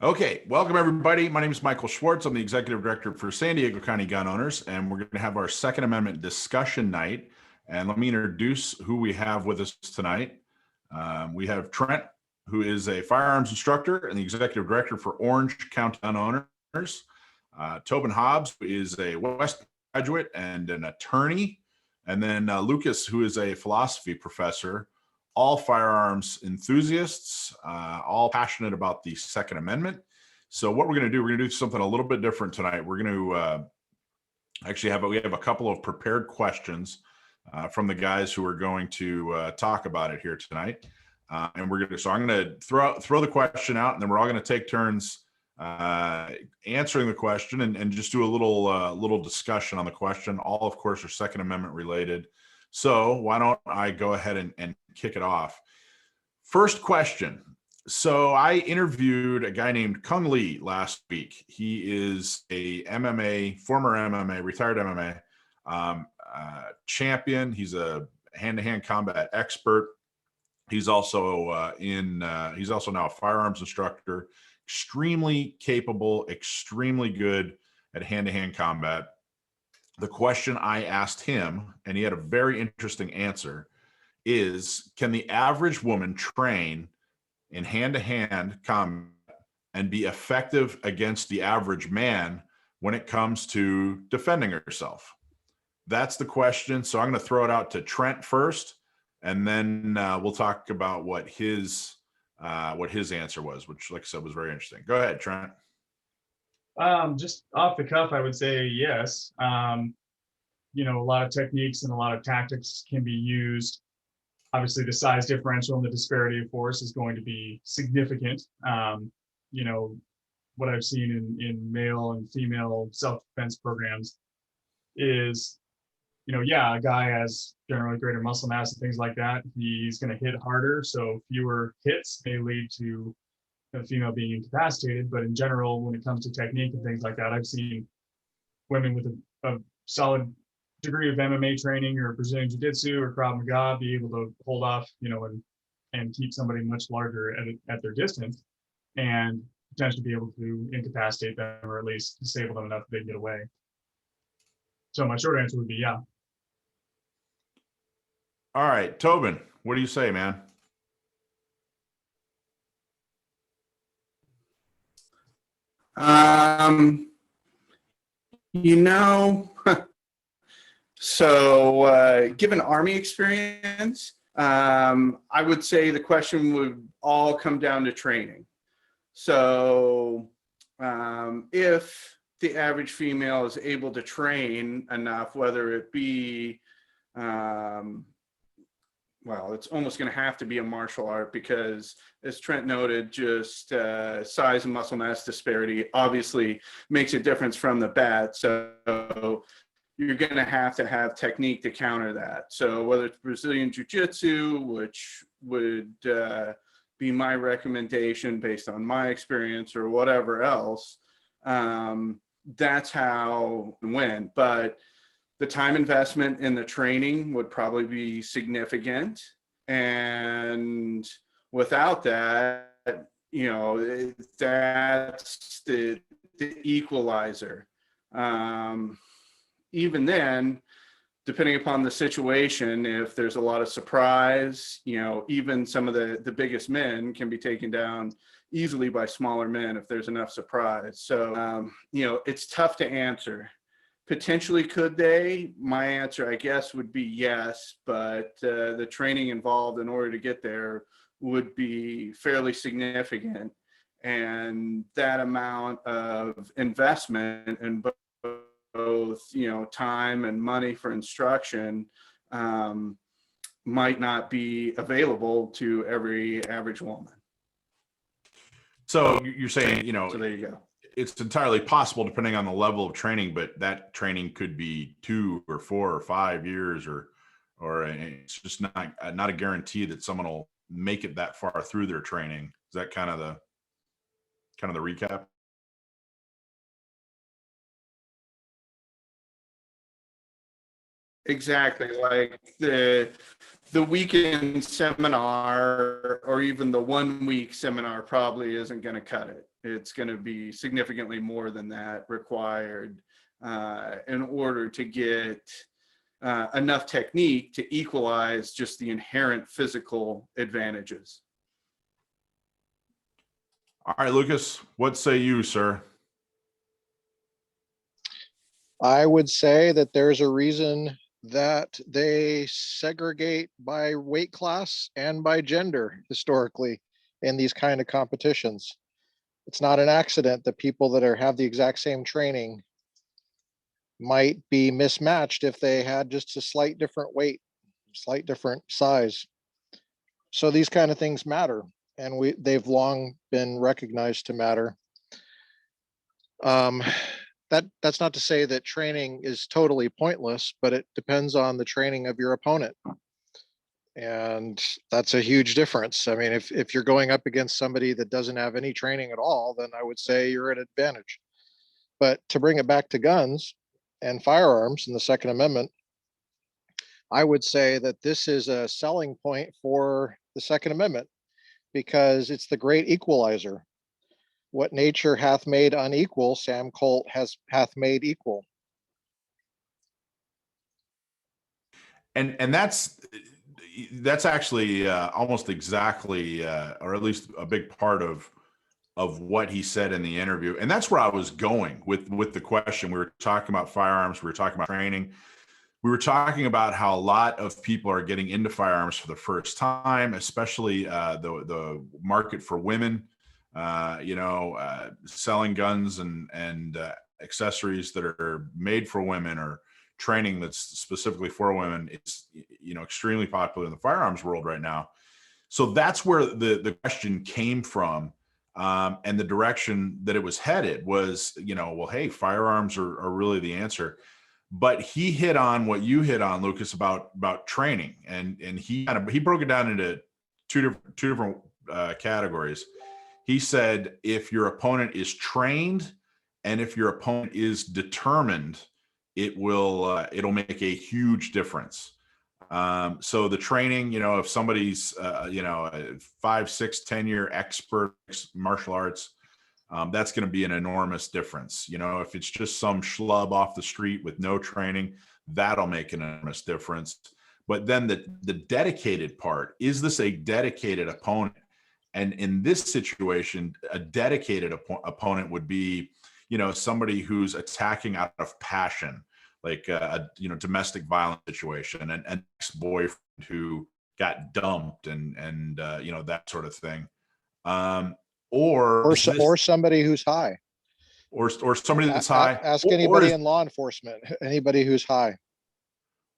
Okay, welcome everybody. My name is Michael Schwartz. I'm the Executive Director for San Diego County Gun Owners, and we're going to have our Second Amendment discussion night. And let me introduce who we have with us tonight. We have Trent, who is a firearms instructor and the Executive Director for Orange County Gun Owners. Tobin Hobbs, who is a West graduate and an attorney. And then Lucas, who is a philosophy professor. All firearms enthusiasts, all passionate about the Second Amendment. So what we're going to do, we're going to do something a little bit different tonight. We're going to we have a couple of prepared questions from the guys who are going to talk about it here tonight. And I'm going to throw the question out, and then we're all going to take turns answering the question and just do a little discussion on the question. All, of course, are Second Amendment related. So why don't I go ahead and kick it off? First question. So I interviewed a guy named Kung Lee last week. He is a former MMA, retired MMA champion. He's a hand-to-hand combat expert. He's also he's also now a firearms instructor, extremely capable, extremely good at hand-to-hand combat. The question I asked him, and he had a very interesting answer, is can the average woman train in hand-to-hand combat and be effective against the average man when it comes to defending herself? That's the question. So I'm going to throw it out to Trent first, and then we'll talk about what his answer was, which, like I said, was very interesting. Go ahead, Trent. Just off the cuff, I would say yes. A lot of techniques and a lot of tactics can be used. Obviously, the size differential and the disparity of force is going to be significant. What I've seen in male and female self-defense programs is, a guy has generally greater muscle mass and things like that. He's going to hit harder, so fewer hits may lead to a female being incapacitated. But in general, when it comes to technique and things like that, I've seen women with a solid degree of MMA training or Brazilian Jiu-Jitsu or Krav Maga be able to hold off, and keep somebody much larger at their distance and potentially be able to incapacitate them or at least disable them enough that they can get away. So my short answer would be yeah. All right, Tobin, what do you say, man? So given Army experience, I would say the question would all come down to training. So if the average female is able to train enough, whether it be, well, it's almost going to have to be a martial art because, as Trent noted, just size and muscle mass disparity obviously makes a difference from the bat. So you're going to have technique to counter that. So whether it's Brazilian Jiu-Jitsu, which would be my recommendation based on my experience, or whatever else, that's how it went. But the time investment in the training would probably be significant. And without that, that's the equalizer. Even then, depending upon the situation, if there's a lot of surprise, even some of the biggest men can be taken down easily by smaller men if there's enough surprise. So, it's tough to answer. Potentially could they? My answer, I guess, would be yes, but the training involved in order to get there would be fairly significant. And that amount of investment in both, time and money for instruction might not be available to every average woman. So you're saying, so there you go. It's entirely possible depending on the level of training, but that training could be 2 or 4 or 5 years, or it's just not a guarantee that someone will make it that far through their training. Is that kind of the recap? Exactly. Like the the weekend seminar or even the 1 week seminar probably isn't going to cut it. It's going to be significantly more than that required in order to get enough technique to equalize just the inherent physical advantages. All right, Lucas, what say you, sir? I would say that there's a reason that they segregate by weight class and by gender historically in these kind of competitions. It's not an accident that people that have the exact same training might be mismatched if they had just a slight different weight, slight different size. So these kind of things matter, and they've long been recognized to matter. That's not to say that training is totally pointless, but it depends on the training of your opponent. And that's a huge difference. I mean, if you're going up against somebody that doesn't have any training at all, then I would say you're at an advantage. But to bring it back to guns and firearms in the Second Amendment, I would say that this is a selling point for the Second Amendment because it's the great equalizer. What nature hath made unequal, Sam Colt hath made equal. And that's actually almost exactly, or at least a big part of what he said in the interview. And that's where I was going with the question. We were talking about firearms. We were talking about training. We were talking about how a lot of people are getting into firearms for the first time, especially the market for women. Selling guns and accessories that are made for women or training that's specifically for women. It's, extremely popular in the firearms world right now. So that's where the question came from. And the direction that it was headed was, well, hey, firearms are really the answer. But he hit on what you hit on, Lucas, about training. And he broke it down into two different categories. He said, if your opponent is trained and if your opponent is determined, it'll make a huge difference. So the training, if somebody's, a 5, 6, 10-year expert martial arts, that's going to be an enormous difference. If it's just some schlub off the street with no training, that'll make an enormous difference. But then the dedicated part, is this a dedicated opponent? And in this situation, a dedicated opponent would be, somebody who's attacking out of passion, like a domestic violence situation, and an ex-boyfriend who got dumped and that sort of thing, or somebody who's high, or somebody that's high. Ask anybody in law enforcement, anybody who's high.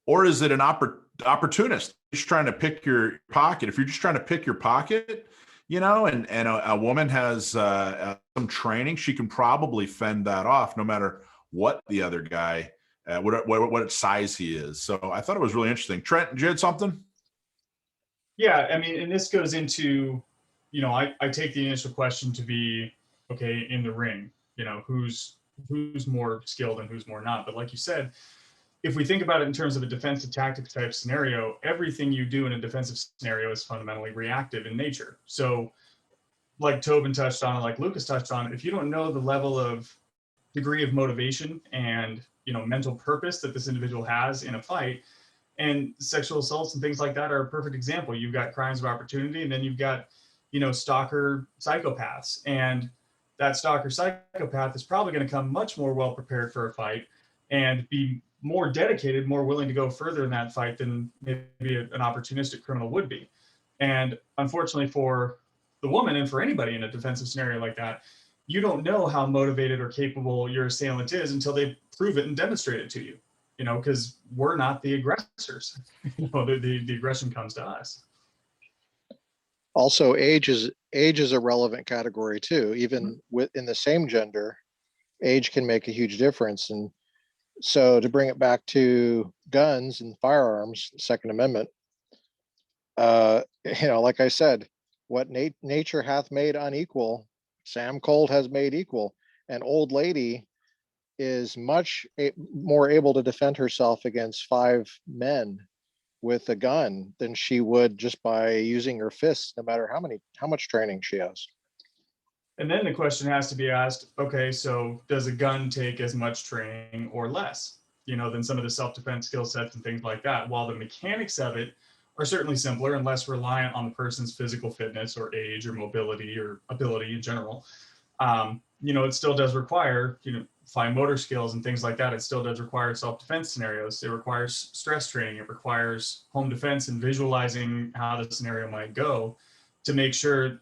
Or is it an opportunist just trying to pick your pocket? If you're just trying to pick your pocket, and a woman has some training, she can probably fend that off no matter what the other guy, what size he is. So I thought it was really interesting. Trent, did you have something? Yeah, I mean, and this goes into, I take the initial question to be, okay, in the ring, who's more skilled and who's more not. But like you said, if we think about it in terms of a defensive tactics type scenario, everything you do in a defensive scenario is fundamentally reactive in nature. So like Tobin touched on, like Lucas touched on, if you don't know the level of degree of motivation and, mental purpose that this individual has in a fight, and sexual assaults and things like that are a perfect example. You've got crimes of opportunity, and then you've got, stalker psychopaths. And that stalker psychopath is probably going to come much more well prepared for a fight and be more dedicated, more willing to go further in that fight than maybe an opportunistic criminal would be. And unfortunately for the woman and for anybody in a defensive scenario like that, you don't know how motivated or capable your assailant is until they prove it and demonstrate it to you, because we're not the aggressors. The aggression comes to us. Also, age is a relevant category too. Even within the same gender, age can make a huge difference. And so to bring it back to guns and firearms, Second Amendment, like I said, what nature hath made unequal, Sam Colt has made equal. An old lady is much more able to defend herself against 5 men with a gun than she would just by using her fists, no matter how much training she has. And then the question has to be asked, okay, so does a gun take as much training or less, than some of the self-defense skill sets and things like that? While the mechanics of it are certainly simpler and less reliant on the person's physical fitness or age or mobility or ability in general, it still does require, fine motor skills and things like that. It still does require self-defense scenarios. It requires stress training. It requires home defense and visualizing how the scenario might go to make sure,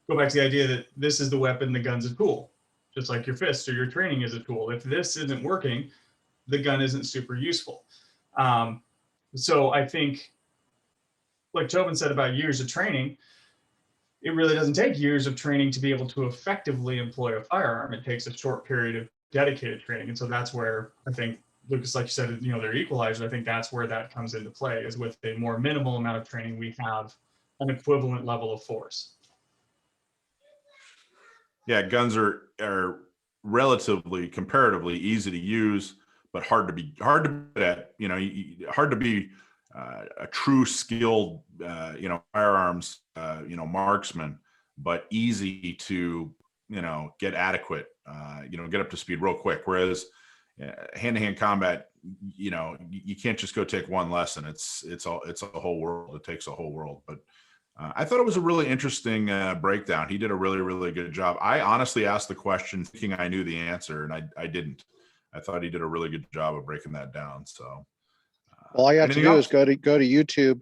go back to the idea that this is the weapon, the gun's a tool, just like your fist or your training is a tool. If this isn't working, the gun isn't super useful. So I think, like Tobin said about years of training, it really doesn't take years of training to be able to effectively employ a firearm. It takes a short period of dedicated training. And so that's where I think, Lucas, like you said, they're equalizers. I think that's where that comes into play, is with a more minimal amount of training, we have an equivalent level of force. Yeah, guns are relatively, comparatively easy to use, but hard to be at. Hard to be a true skilled, firearms, marksman, but easy to, get adequate, get up to speed real quick. Whereas hand-to-hand combat, you can't just go take one lesson. It's a whole world. It takes a whole world. But I thought it was a really interesting breakdown. He did a really, really good job. I honestly asked the question thinking I knew the answer, and I didn't. I thought he did a really good job of breaking that down. So, All you have to anything do else? is go to YouTube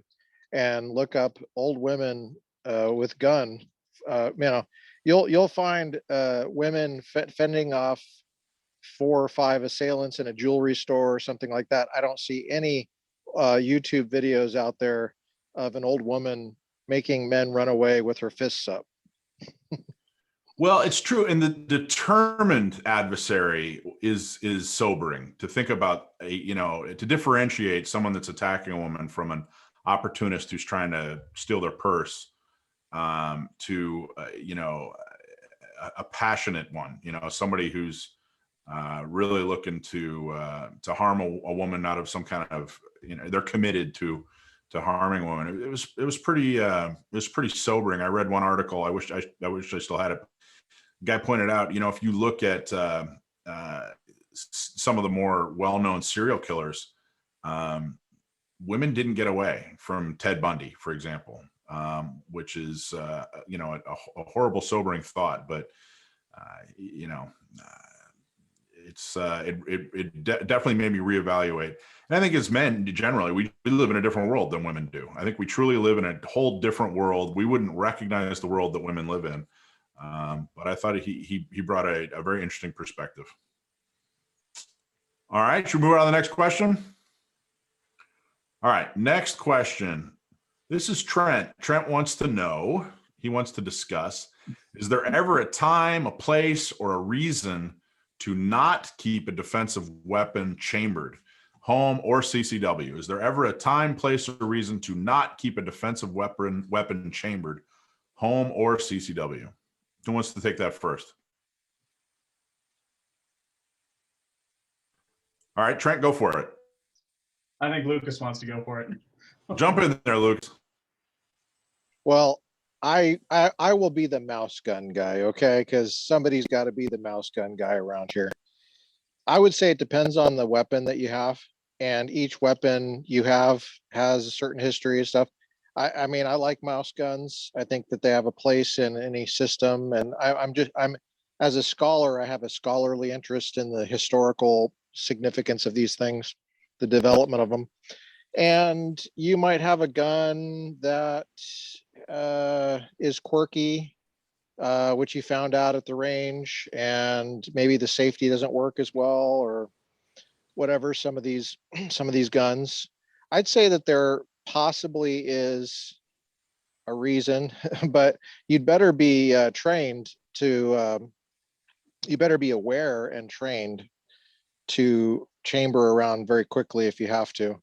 and look up old women with gun. You'll find women fending off 4 or 5 assailants in a jewelry store or something like that. I don't see any YouTube videos out there of an old woman making men run away with her fists up. Well, it's true. And the determined adversary is sobering to think about, to differentiate someone that's attacking a woman from an opportunist who's trying to steal their purse, to, a passionate one, somebody who's really looking to harm a woman out of some kind of, they're committed to harming women. It was pretty sobering. I read one article. I wish I still had it. Guy pointed out, if you look at some of the more well-known serial killers, women didn't get away from Ted Bundy, for example, which is, a horrible, sobering thought. But, it definitely made me reevaluate. And I think as men, generally, we live in a different world than women do. I think we truly live in a whole different world. We wouldn't recognize the world that women live in. But I thought he brought a very interesting perspective. All right, should we move on to the next question? All right, next question. This is Trent. Trent wants to know, he wants to discuss, is there ever a time, a place, or a reason to not keep a defensive weapon chambered, home or CCW? Is there ever a time, place, or reason to not keep a defensive weapon chambered, home or CCW? Who wants to take that first? All right, Trent, go for it. I think Lucas wants to go for it. Jump in there, Lucas. Well, I will be the mouse gun guy, okay? Because somebody's got to be the mouse gun guy around here. I would say it depends on the weapon that you have, and each weapon you have has a certain history and stuff. I mean, I like mouse guns. I think that they have a place in any system, and I'm as a scholar, I have a scholarly interest in the historical significance of these things, the development of them. And you might have a gun that is quirky, which you found out at the range, and maybe the safety doesn't work as well, or whatever. Some of these guns, I'd say that there possibly is a reason, but you'd better be trained to. You better be aware and trained to chamber around very quickly if you have to.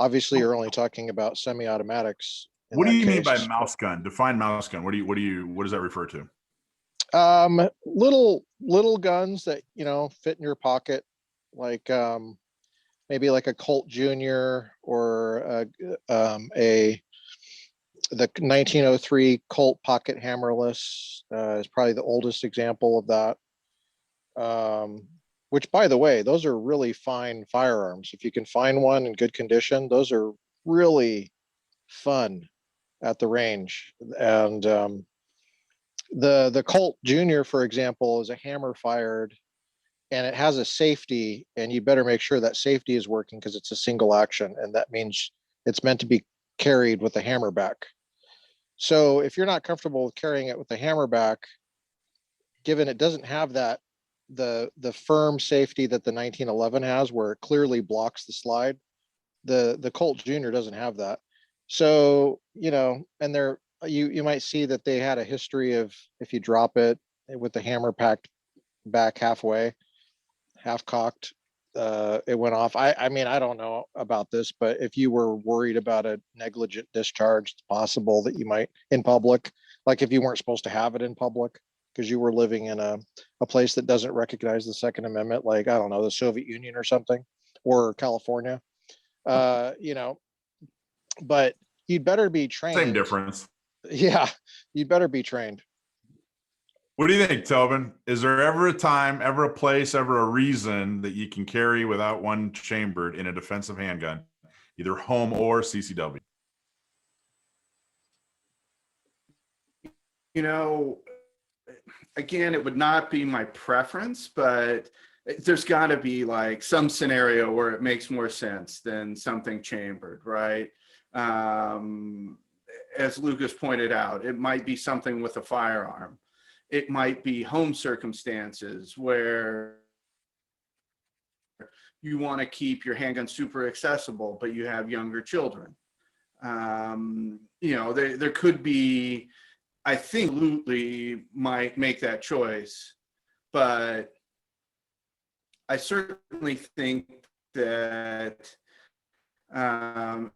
Obviously, you're only talking about semi-automatics. What do you mean by mouse gun? Define mouse gun. What does that refer to? Little guns that, fit in your pocket, like maybe like a Colt Junior or the 1903 Colt pocket hammerless is probably the oldest example of that. Which, by the way, those are really fine firearms. If you can find one in good condition, those are really fun at the range. And the Colt Junior, for example, is a hammer fired, and it has a safety, and you better make sure that safety is working because it's a single action, and that means it's meant to be carried with a hammer back. So if you're not comfortable with carrying it with a hammer back, given it doesn't have that the firm safety that the 1911 has, where it clearly blocks the slide, the Colt Junior doesn't have that. So, you know, and there you might see that they had a history of, if you drop it with the hammer packed back halfway, half cocked, it went off. I mean, I don't know about this, but if you were worried about a negligent discharge, it's possible that you might in public, like if you weren't supposed to have it in public because you were living in a place that doesn't recognize the Second Amendment, like, I don't know, the Soviet Union or something, or California, you know, but you'd better be trained. Same difference. Yeah, you'd better be trained. What do you think, Tobin? Is there ever a time, ever a place, ever a reason that you can carry without one chambered in a defensive handgun, either home or CCW? You know, again, it would not be my preference, but there's got to be like some scenario where it makes more sense than something chambered, right? As Lucas pointed out, it might be something with a firearm. It might be home circumstances where you want to keep your handgun super accessible, but you have younger children. You know, there could be, I think, absolutely might make that choice, but I certainly think that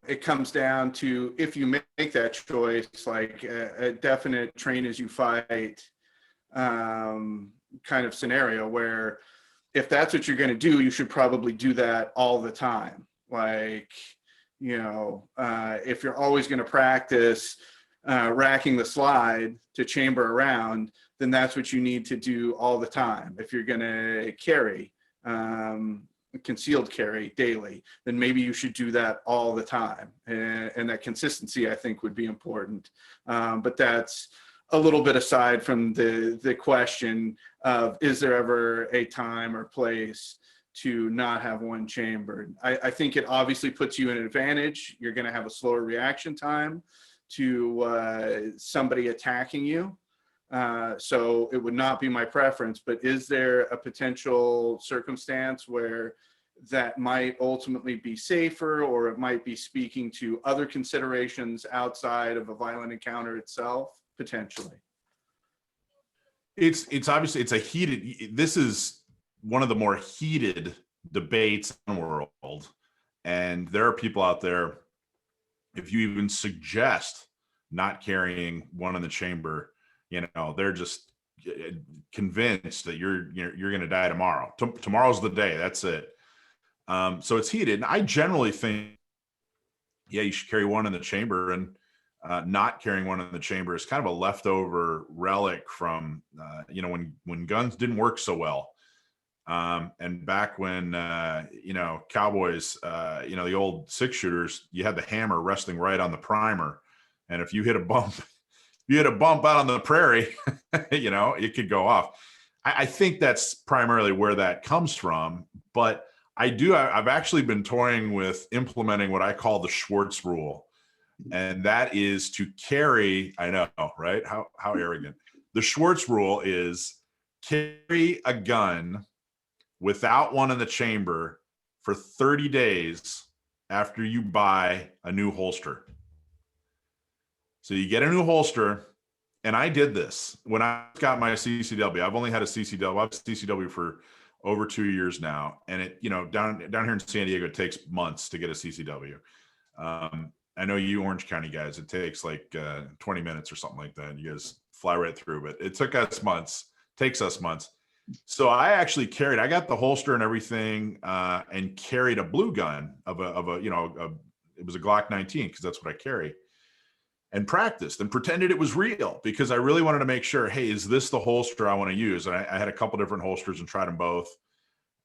it comes down to, if you make that choice, like a definite train as you fight kind of scenario, where if that's what you're going to do, you should probably do that all the time. Like, you know, if you're always going to practice racking the slide to chamber around, then that's what you need to do all the time. If you're going to carry, concealed carry daily, then maybe you should do that all the time. And that consistency, I think, would be important. But that's a little bit aside from the question of, is there ever a time or place to not have one chambered? I think it obviously puts you in an advantage. You're going to have a slower reaction time to somebody attacking you. So it would not be my preference, but is there a potential circumstance where that might ultimately be safer, or it might be speaking to other considerations outside of a violent encounter itself? Potentially. It's obviously, it's a heated, this is one of the more heated debates in the world. And there are people out there, if you even suggest not carrying one in the chamber, you know, they're just convinced that you're going to die tomorrow. Tomorrow's the day. That's it. So it's heated. And I generally think, yeah, you should carry one in the chamber, and not carrying one in the chamber is kind of a leftover relic from, you know, when guns didn't work so well. And back when, you know, cowboys, you know, the old 6-shooters, you had the hammer resting right on the primer. And if you hit a bump, out on the prairie, you know, it could go off. I think that's primarily where that comes from. But I've actually been toying with implementing what I call the Schwartz rule. And that is to carry, I know, right? How arrogant. The Schwartz rule is carry a gun without one in the chamber for 30 days after you buy a new holster. So you get a new holster, and I did this when I got my CCW. I've only had a CCW. I've had a CCW for over 2 years now, and it, you know, down here in San Diego, it takes months to get a CCW. I know you Orange County guys, it takes like 20 minutes or something like that. You guys fly right through, but it took us months, takes us months. So I actually I got the holster and everything, and carried a blue gun it was a Glock 19 because that's what I carry, and practiced and pretended it was real because I really wanted to make sure, hey, is this the holster I want to use? And I had a couple different holsters and tried them both.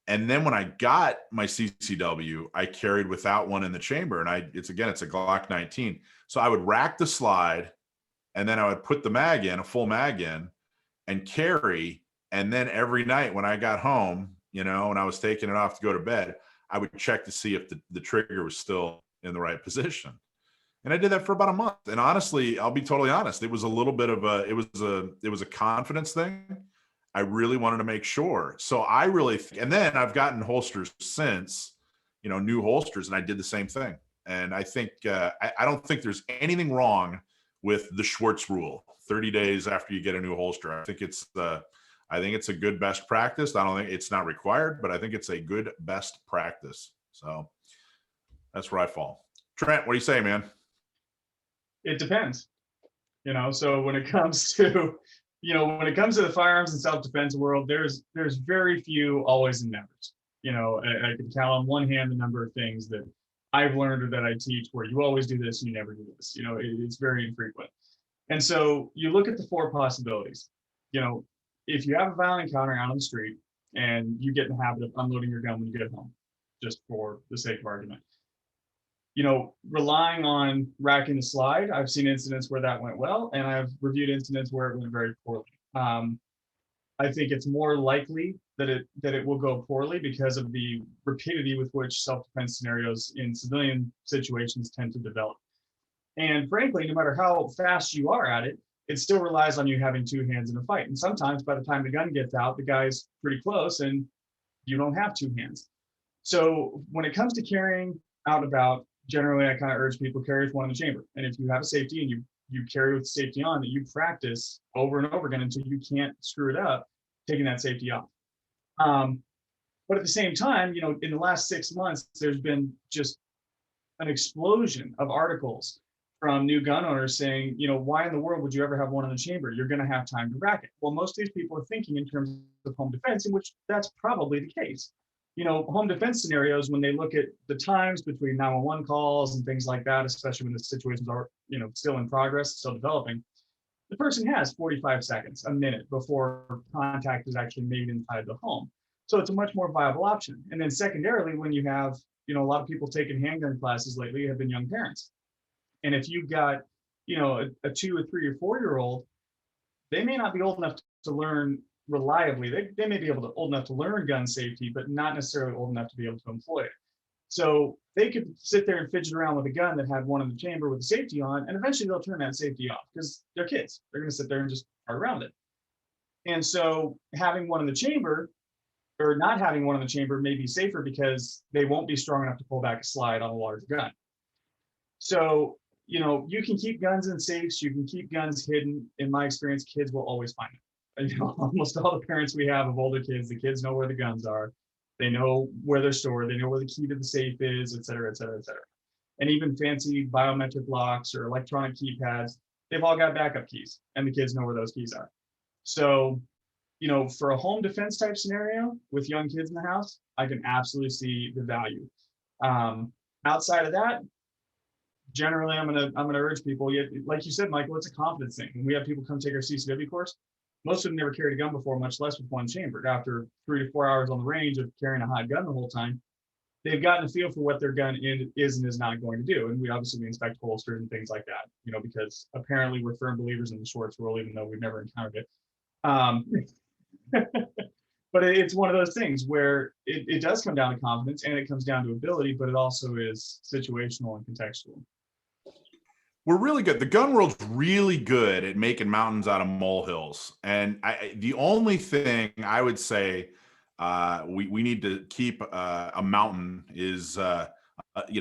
And then when I got my CCW, I carried without one in the chamber, and it's a Glock 19. So I would rack the slide, and then I would put the mag in, a full mag in, and carry. And then every night when I got home, and I was taking it off to go to bed, I would check to see if the trigger was still in the right position. And I did that for about a month. And honestly, I'll be totally honest, it was a little bit of it was a confidence thing. I really wanted to make sure. So and then I've gotten holsters since, new holsters, and I did the same thing. And I think, I don't think there's anything wrong with the Schwartz rule, 30 days after you get a new holster. I think it's a good best practice. I don't think it's not required, but I think it's a good best practice. So that's where I fall. Trent, what do you say, man? It depends. So when it comes to the firearms and self-defense world, there's very few always and nevers. I can count on one hand the number of things that I've learned or that I teach where you always do this and you never do this. It's very infrequent. And so you look at the four possibilities. If you have a violent encounter out on the street and you get in the habit of unloading your gun when you get home, just for the sake of argument, relying on racking the slide, I've seen incidents where that went well, and I've reviewed incidents where it went very poorly. I think it's more likely that it will go poorly because of the rapidity with which self-defense scenarios in civilian situations tend to develop. And frankly, no matter how fast you are at it, it still relies on you having two hands in a fight. And sometimes by the time the gun gets out, the guy's pretty close and you don't have two hands. So when it comes to carrying out and about, generally, I kind of urge people carry with one in the chamber. And if you have a safety and you carry with safety on, that you practice over and over again until you can't screw it up, taking that safety off. But at the same time, in the last 6 months, there's been just an explosion of articles from new gun owners saying, why in the world would you ever have one in the chamber? You're going to have time to rack it. Well, most of these people are thinking in terms of home defense, in which that's probably the case. Home defense scenarios, when they look at the times between 911 calls and things like that, especially when the situations are, still in progress, still developing, the person has 45 seconds, a minute before contact is actually made inside the home. So it's a much more viable option. And then secondarily, when you have, a lot of people taking handgun classes lately have been young parents. And if you've got, a 2 or 3 or 4-year-old, they may not be old enough to learn reliably. They may be old enough to learn gun safety, but not necessarily old enough to be able to employ it. So they could sit there and fidget around with a gun that had one in the chamber with the safety on, and eventually they'll turn that safety off because they're kids. They're going to sit there and just fart around it. And so having one in the chamber or not having one in the chamber may be safer because they won't be strong enough to pull back a slide on a large gun. So, you can keep guns in safes, you can keep guns hidden. In my experience, kids will always find it. Almost all the parents we have of older kids, the kids know where the guns are. They know where they're stored. They know where the key to the safe is, et cetera, et cetera, et cetera. And even fancy biometric locks or electronic keypads, they've all got backup keys, and the kids know where those keys are. So, for a home defense type scenario with young kids in the house, I can absolutely see the value. Outside of that, generally, I'm gonna urge people. Like you said, Michael, it's a confidence thing. When we have people come take our CCW course, most of them never carried a gun before, much less with one chambered. After 3 to 4 hours on the range of carrying a hot gun the whole time, they've gotten a feel for what their gun is and is not going to do. And we inspect holsters and things like that, because apparently we're firm believers in the Schwartz rule, even though we've never encountered it. But it's one of those things where it does come down to confidence and it comes down to ability, but it also is situational and contextual. We're really good. The gun world's really good at making mountains out of molehills. And the only thing I would say we need to keep a mountain is,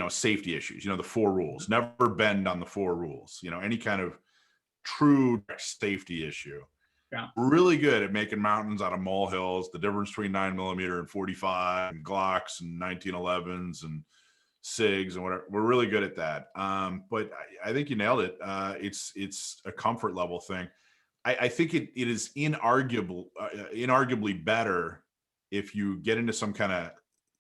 safety issues. The 4 rules. Never bend on the 4 rules. Any kind of true safety issue. Yeah. We're really good at making mountains out of molehills. The difference between 9mm and 45 and Glocks and 1911s and SIGs and whatever. We're really good at that. But I think you nailed it. It's a comfort level thing. I think it is inarguably better if you get into some kind of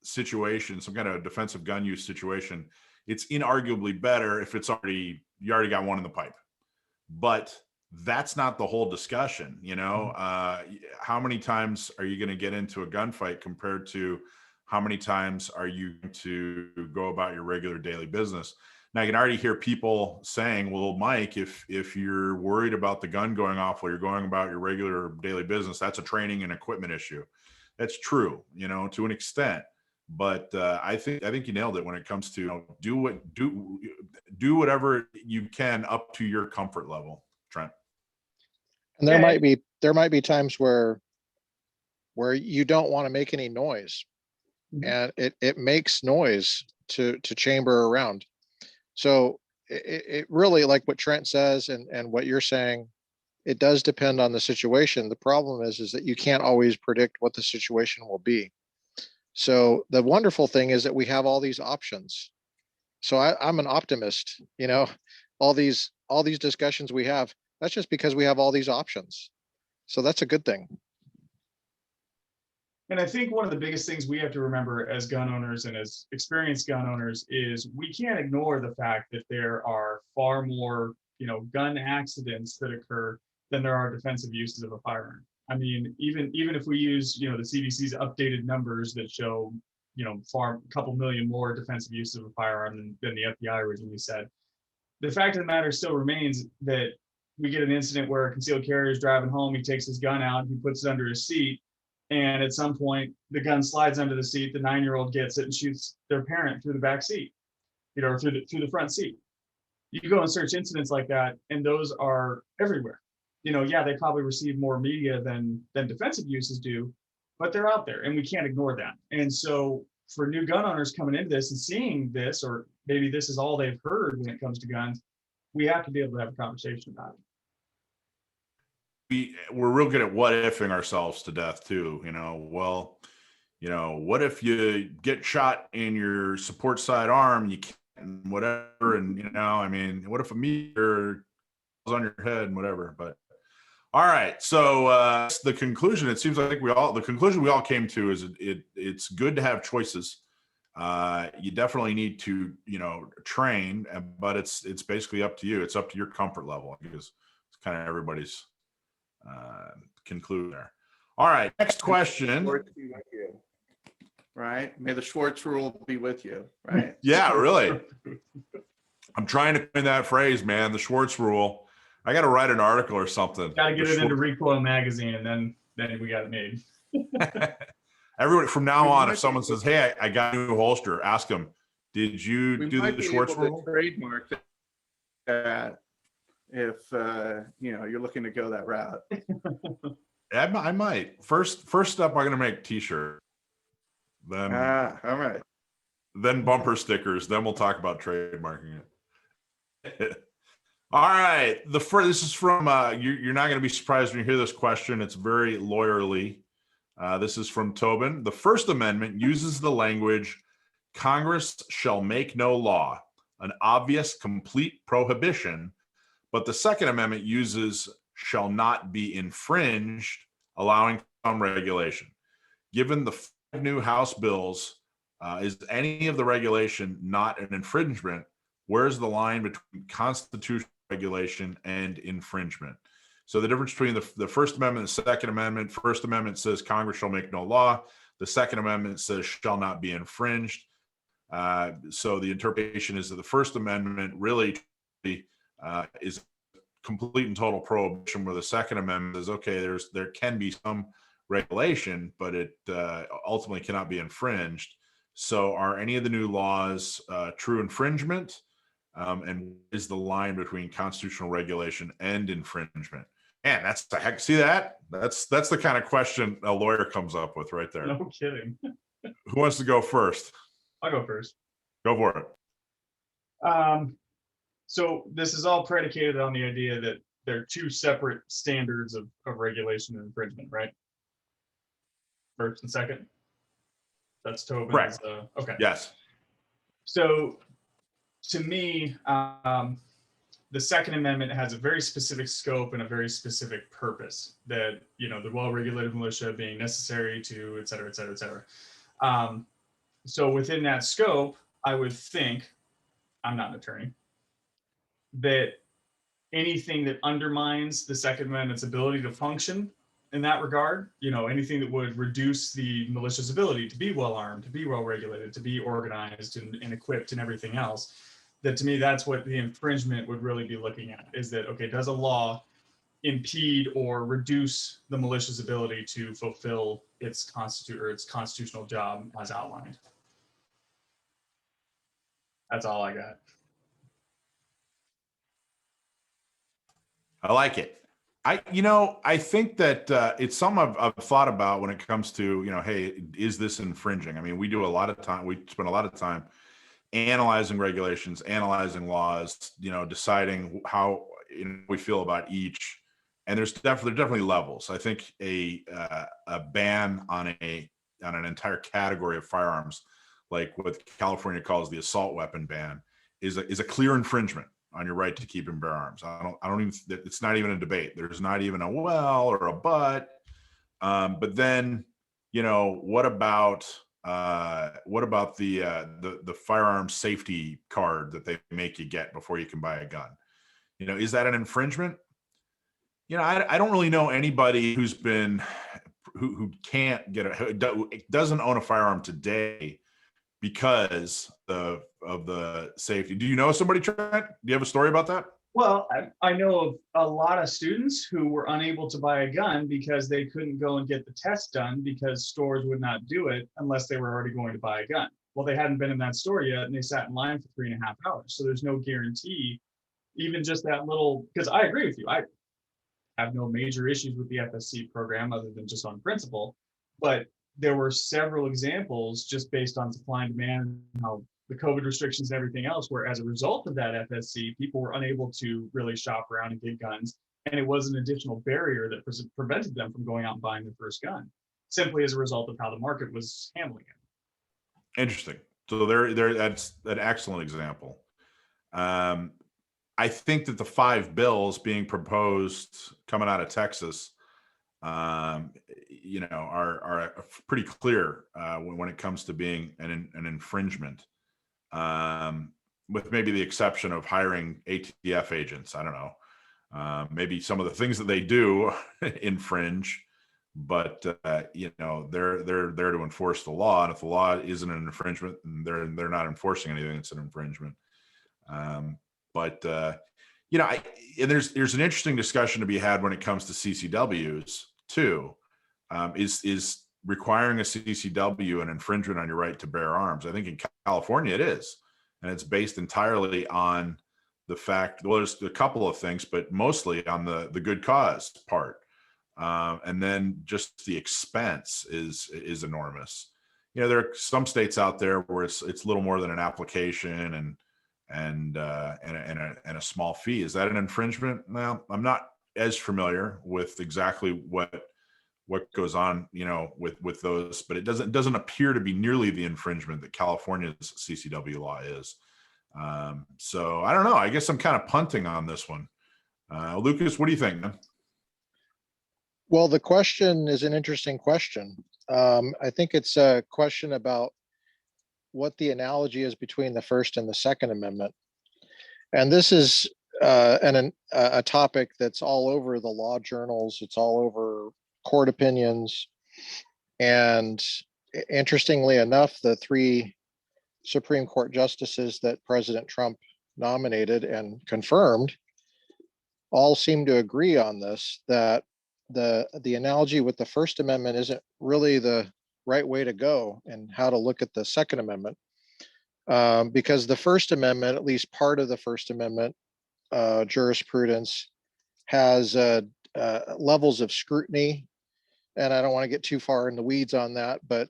situation, some kind of defensive gun use situation. It's inarguably better if you already got one in the pipe. But that's not the whole discussion, you know. How many times are you going to get into a gunfight compared to how many times are you going to go about your regular daily business? Now, I can already hear people saying, well, Mike, if you're worried about the gun going off while you're going about your regular daily business, that's a training and equipment issue. That's true, you know, to an extent. But I think you nailed it when it comes to, you know, do whatever you can up to your comfort level, Trent. And there Yeah. might be times where you don't want to make any noise, Mhm. and it makes noise to chamber around. So it really, like what Trent says and what you're saying, it does depend on the situation. The problem is that you can't always predict what the situation will be. So the wonderful thing is that we have all these options. So I'm an optimist, you know, all these discussions we have, that's just because we have all these options. So that's a good thing. And I think one of the biggest things we have to remember as gun owners and as experienced gun owners is we can't ignore the fact that there are far more, you know, gun accidents that occur than there are defensive uses of a firearm. I mean, even if we use, you know, the CDC's updated numbers that show, you know, a couple million more defensive uses of a firearm than the FBI originally said, the fact of the matter still remains that we get an incident where a concealed carrier is driving home, he takes his gun out, he puts it under his seat, and at some point the gun slides under the seat, the 9-year-old gets it and shoots their parent through the back seat, you know, or through the front seat. You go and search incidents like that, and those are everywhere. You know, yeah, they probably receive more media than defensive uses do, but they're out there and we can't ignore that. And so for new gun owners coming into this and seeing this, or maybe this is all they've heard when it comes to guns, we have to be able to have a conversation about it. We're real good at what ifing ourselves to death too, you know. Well, you know, what if you get shot in your support side arm, you can't, whatever, and you know, I mean, what if a meteor goes on your head and whatever. But all right, so the conclusion, it seems like the conclusion we all came to is it's good to have choices. You definitely need to, you know, train, but it's basically up to you. It's up to your comfort level, because it's kind of everybody's conclude there. All right, next question. Right? May the Schwartz rule be with you, right? Yeah, really. I'm trying to coin that phrase, man. The Schwartz rule. I got to write an article or something. Got to get it into Recoil magazine, and then we got it made. Everybody from now on, if someone says, "Hey, I got a new holster," ask them, "Did you do the Schwartz rule?" Trademark that if you know, you're looking to go that route. I might. First up, I'm going to make T-shirt. Then, all right. Then bumper stickers. Then we'll talk about trademarking it. All right. This is from. You're not going to be surprised when you hear this question. It's very lawyerly. This is from Tobin. The First Amendment uses the language, "Congress shall make no law," an obvious, complete prohibition. But the Second Amendment uses "shall not be infringed," allowing some regulation. Given the 5 new House bills, is any of the regulation not an infringement? Where's the line between constitutional regulation and infringement? So the difference between the First Amendment and the Second Amendment: First Amendment says Congress shall make no law. The Second Amendment says shall not be infringed. So the interpretation is that the First Amendment really is complete and total prohibition, where the Second Amendment is, okay, there can be some regulation, but it ultimately cannot be infringed. So are any of the new laws true infringement? And is the line between constitutional regulation and infringement? Man, that's the heck. See that? That's the kind of question a lawyer comes up with right there. No kidding. Who wants to go first? I'll go first. Go for it. So this is all predicated on the idea that there are 2 separate standards of regulation and infringement, right? First and second. That's Tobin's. Correct. Okay. Yes. So to me, the the Second Amendment has a very specific scope and a very specific purpose that, the well-regulated militia being necessary to, et cetera, et cetera, et cetera. So within that scope, I would think, I'm not an attorney, that anything that undermines the Second Amendment's ability to function in that regard, anything that would reduce the militia's ability to be well armed, to be well regulated, to be organized and equipped and everything else, that to me, that's what the infringement would really be looking at, is that, okay, does a law impede or reduce the militia's ability to fulfill its constitutional job as outlined? That's all I got. I like it. I think that it's something I've thought about when it comes to, hey, is this infringing? I mean, we spend a lot of time analyzing regulations, analyzing laws, deciding how we feel about each. And there's definitely levels. I think a ban on an entire category of firearms, like what California calls the assault weapon ban, is a clear infringement on your right to keep and bear arms. I don't even, it's not even a debate. There's not even a well or a but. But then, what about the firearm safety card that they make you get before you can buy a gun? Is that an infringement? I don't really know anybody who can't who doesn't own a firearm today because of the safety. Do you know somebody, Trent? Do you have a story about that? Well, I know of a lot of students who were unable to buy a gun because they couldn't go and get the test done because stores would not do it unless they were already going to buy a gun. Well, they hadn't been in that store yet and they sat in line for 3.5 hours. So there's no guarantee, even just that little, because I agree with you. I have no major issues with the FSC program other than just on principle, but there were several examples just based on supply and demand, and how the COVID restrictions and everything else, where as a result of that FSC, people were unable to really shop around and get guns. And it was an additional barrier that prevented them from going out and buying their first gun, simply as a result of how the market was handling it. Interesting. So that's an excellent example. I think that the 5 bills being proposed coming out of Texas, are pretty clear when it comes to being an infringement, with maybe the exception of hiring ATF agents. I don't know. Maybe some of the things that they do infringe, but they're there to enforce the law. And if the law isn't an infringement, they're not enforcing anything, it's an infringement. And there's an interesting discussion to be had when it comes to CCWs too. Is requiring a CCW an infringement on your right to bear arms? I think in California it is, and it's based entirely on the fact, well, there's a couple of things, but mostly on the good cause part. And then just the expense is enormous. There are some states out there where it's little more than an application and a small fee. Is that an infringement? Well, I'm not as familiar with exactly what goes on, with those, but it doesn't appear to be nearly the infringement that California's CCW law is. So I don't know. I guess I'm kind of punting on this one. Lucas, what do you think, man? Well, the question is an interesting question. I think it's a question about what the analogy is between the First and the Second Amendment. And this is a topic that's all over the law journals. It's all over court opinions. And interestingly enough, the 3 Supreme Court justices that President Trump nominated and confirmed all seem to agree on this, that the analogy with the First Amendment isn't really the right way to go and how to look at the Second Amendment. Because the First Amendment, at least part of the First Amendment jurisprudence, has levels of scrutiny. And I don't want to get too far in the weeds on that, but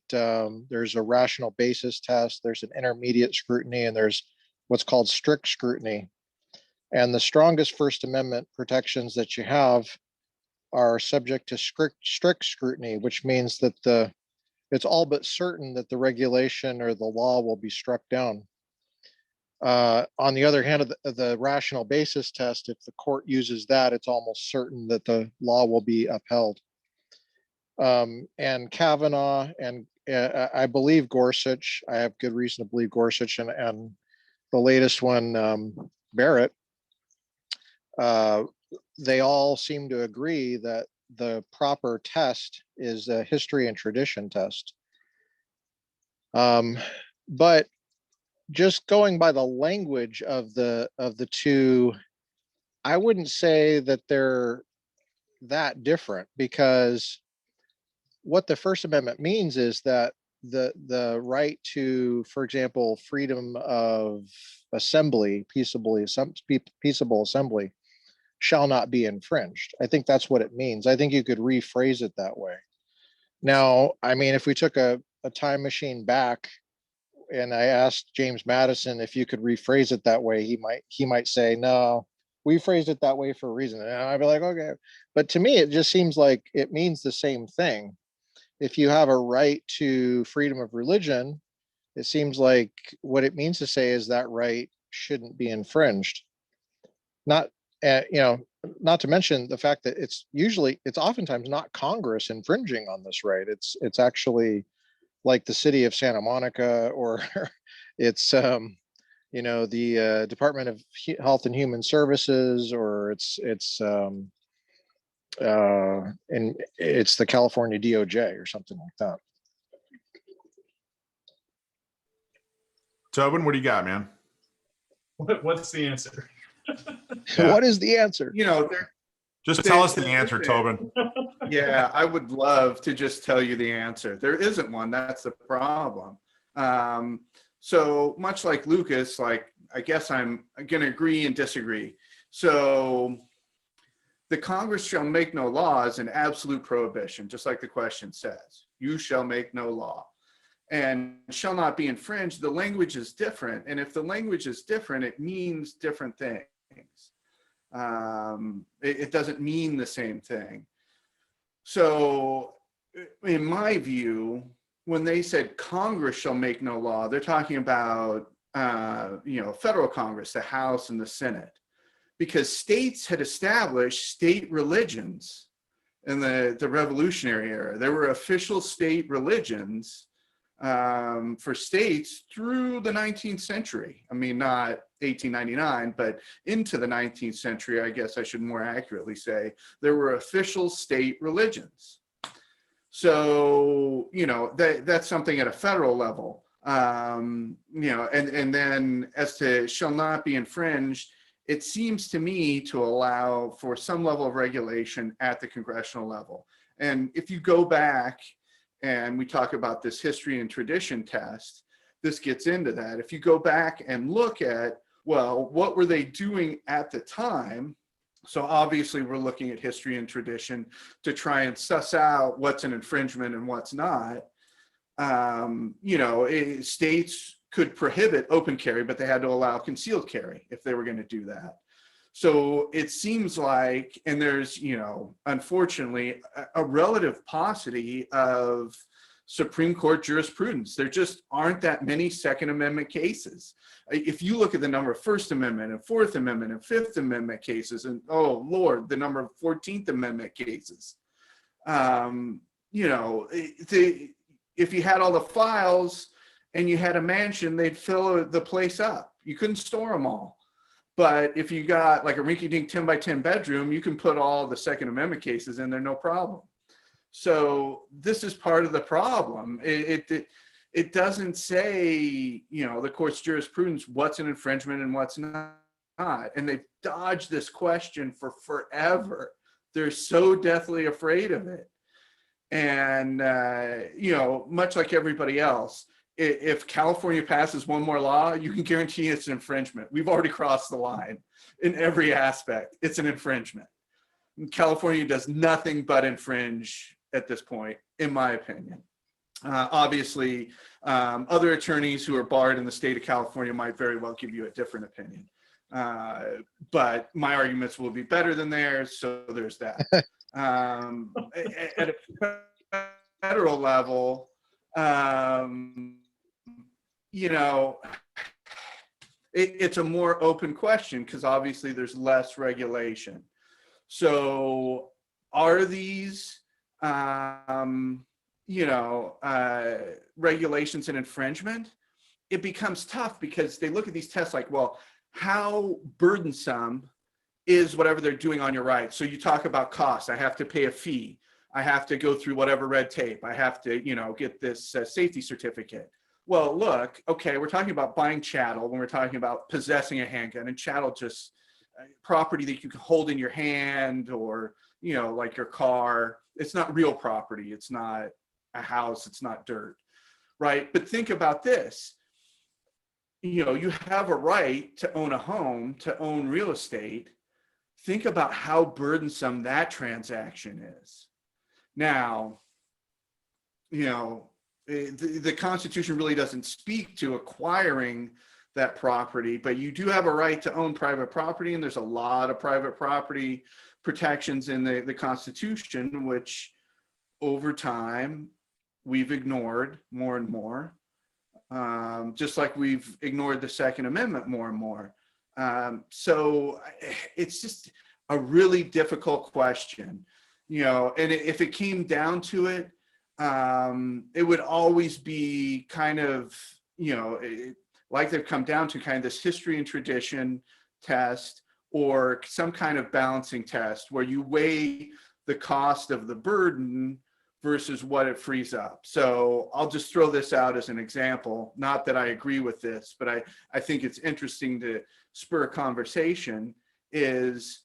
there's a rational basis test, there's an intermediate scrutiny, and there's what's called strict scrutiny. And the strongest First Amendment protections that you have are subject to strict scrutiny, which means that it's all but certain that the regulation or the law will be struck down. On the other hand, of the rational basis test, if the court uses that, it's almost certain that the law will be upheld. And Kavanaugh and I believe Gorsuch, I have good reason to believe Gorsuch, and the latest one, Barrett, they all seem to agree that the proper test is a history and tradition test. But just going by the language of the two, I wouldn't say that they're that different, because what the First Amendment means is that the right to, for example, freedom of assembly, peaceable assembly, shall not be infringed. I think that's what it means. I think you could rephrase it that way. Now, I mean, if we took a time machine back and I asked James Madison if you could rephrase it that way, he might say, no, we phrased it that way for a reason. And I'd be like, okay. But to me, it just seems like it means the same thing. If you have a right to freedom of religion, it seems like what it means to say is that right shouldn't be infringed. Not, not to mention the fact that it's oftentimes not Congress infringing on this right. It's actually like the city of Santa Monica, or it's, the Department of Health and Human Services, or it's the California DOJ or something like that. Tobin, what do you got, man? What's the answer? Yeah. What is the answer? Just tell us the answer, Tobin. Yeah, I would love to just tell you the answer. There isn't one. That's the problem. So much like Lucas, I guess I'm going to agree and disagree. So the Congress shall make no law is an absolute prohibition, just like the question says. You shall make no law. And shall not be infringed, the language is different. And if the language is different, it means different things. It doesn't mean the same thing. So in my view, when they said Congress shall make no law, they're talking about, federal Congress, the House and the Senate, because states had established state religions in the Revolutionary era. There were official state religions for states through the 19th century. I mean, not 1899, but into the 19th century, I guess I should more accurately say, there were official state religions. So, that's something at a federal level. And then as to shall not be infringed, it seems to me to allow for some level of regulation at the congressional level. And if you go back and we talk about this history and tradition test, this gets into that. If you go back and look at, well, what were they doing at the time? So obviously we're looking at history and tradition to try and suss out what's an infringement and what's not. States could prohibit open carry, but they had to allow concealed carry if they were going to do that. So it seems like, and there's, unfortunately, a relative paucity of Supreme Court jurisprudence. There just aren't that many Second Amendment cases. If you look at the number of First Amendment and Fourth Amendment and Fifth Amendment cases, and oh Lord, the number of 14th Amendment cases, if you had all the files and you had a mansion, they'd fill the place up. You couldn't store them all. But if you got like a rinky-dink 10 by 10 bedroom, you can put all the Second Amendment cases in there, no problem. So this is part of the problem. It doesn't say, the court's jurisprudence, what's an infringement and what's not. And they've dodged this question for forever. They're so deathly afraid of it. And, much like everybody else, if California passes one more law, you can guarantee it's an infringement. We've already crossed the line in every aspect. It's an infringement. California does nothing but infringe at this point, in my opinion. Obviously, other attorneys who are barred in the state of California might very well give you a different opinion. But my arguments will be better than theirs, so there's that. At a federal level, it's a more open question because obviously there's less regulation. So are these, regulations an infringement? It becomes tough because they look at these tests like, well, how burdensome is whatever they're doing on your right? So you talk about cost. I have to pay a fee. I have to go through whatever red tape. I have to, get this safety certificate. Well, look, okay, we're talking about buying chattel when we're talking about possessing a handgun, and chattel just property that you can hold in your hand or, like your car. It's not real property. It's not a house. It's not dirt, right? But think about this. You have a right to own a home, to own real estate. Think about how burdensome that transaction is. Now, the Constitution really doesn't speak to acquiring that property, but you do have a right to own private property, and there's a lot of private property protections in the Constitution, which over time we've ignored more and more, just like we've ignored the Second Amendment more and more. So it's just a really difficult question, and if it came down to it, it would always be kind of, like they've come down to kind of this history and tradition test, or some kind of balancing test where you weigh the cost of the burden versus what it frees up. So I'll just throw this out as an example. Not that I agree with this, but I think it's interesting to spur a conversation, is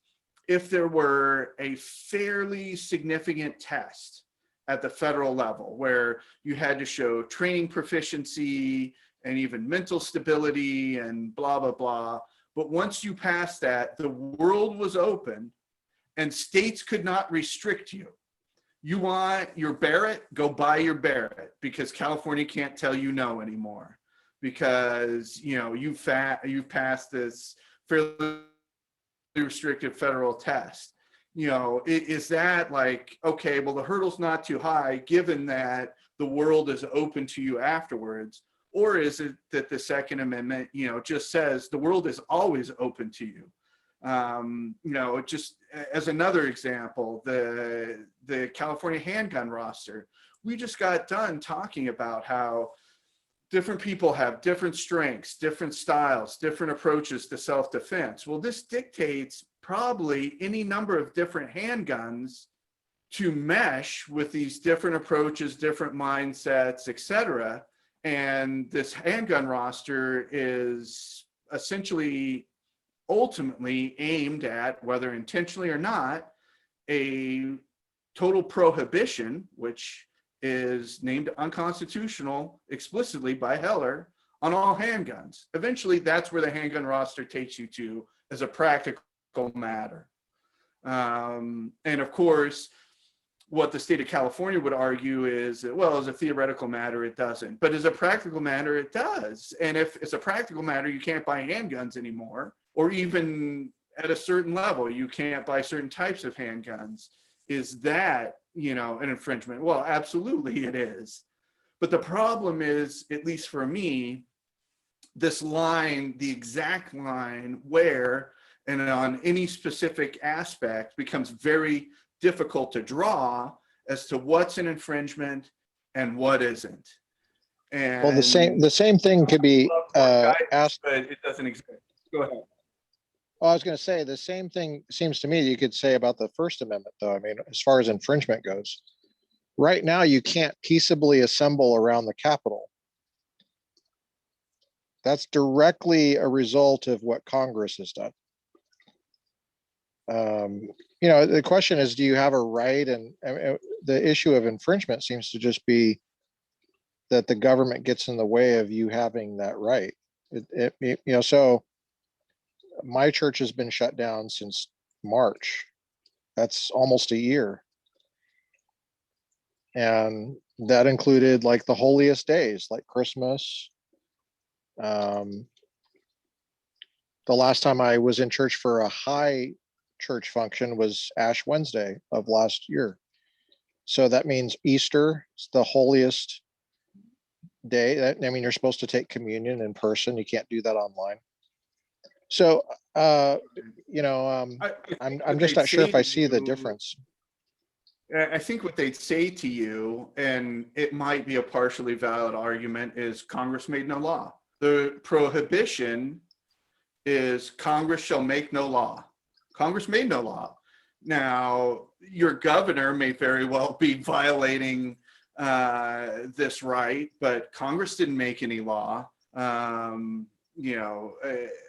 if there were a fairly significant test at the federal level where you had to show training proficiency and even mental stability and blah, blah, blah. But once you passed that, the world was open and states could not restrict you. You want your Barrett, go buy your Barrett, because California can't tell you no anymore, because you've passed this fairly restrictive federal test. Is that like, okay, well, the hurdle's not too high given that the world is open to you afterwards? Or is it that the Second Amendment, just says the world is always open to you? Just as another example, the California handgun roster, we just got done talking about how different people have different strengths, different styles, different approaches to self-defense. Well, this dictates probably any number of different handguns to mesh with these different approaches, different mindsets, etc. And this handgun roster is essentially ultimately aimed at, whether intentionally or not, a total prohibition, which is named unconstitutional explicitly by Heller, on all handguns. Eventually, that's where the handgun roster takes you to as a practical matter. And of course, what the state of California would argue is that, well, as a theoretical matter, it doesn't. But as a practical matter, it does. And if it's a practical matter, you can't buy handguns anymore, or even at a certain level, you can't buy certain types of handguns. Is that, an infringement? Well, absolutely it is. But the problem is, at least for me, this line, the exact line where and on any specific aspect becomes very difficult to draw as to what's an infringement and what isn't. And Well, the same thing could be asked, but it doesn't exist. Go ahead. I was going to say the same thing seems to me you could say about the First Amendment, though. I mean, as far as infringement goes, right now you can't peaceably assemble around the Capitol. That's directly a result of what Congress has done. The question is, do you have a right? And the issue of infringement seems to just be that the government gets in the way of you having that right. So my church has been shut down since March. That's almost a year. And that included like the holiest days, like Christmas. The last time I was in church for a high church function was Ash Wednesday of last year. So that means Easter is the holiest day. You're supposed to take communion in person. You can't do that online. So, you know, I think I'm what just they'd not sure say if I to see the you- difference. I think what they'd say to you, and it might be a partially valid argument, is Congress made no law. The prohibition is Congress shall make no law. Congress made no law. Now, your governor may very well be violating this right, but Congress didn't make any law,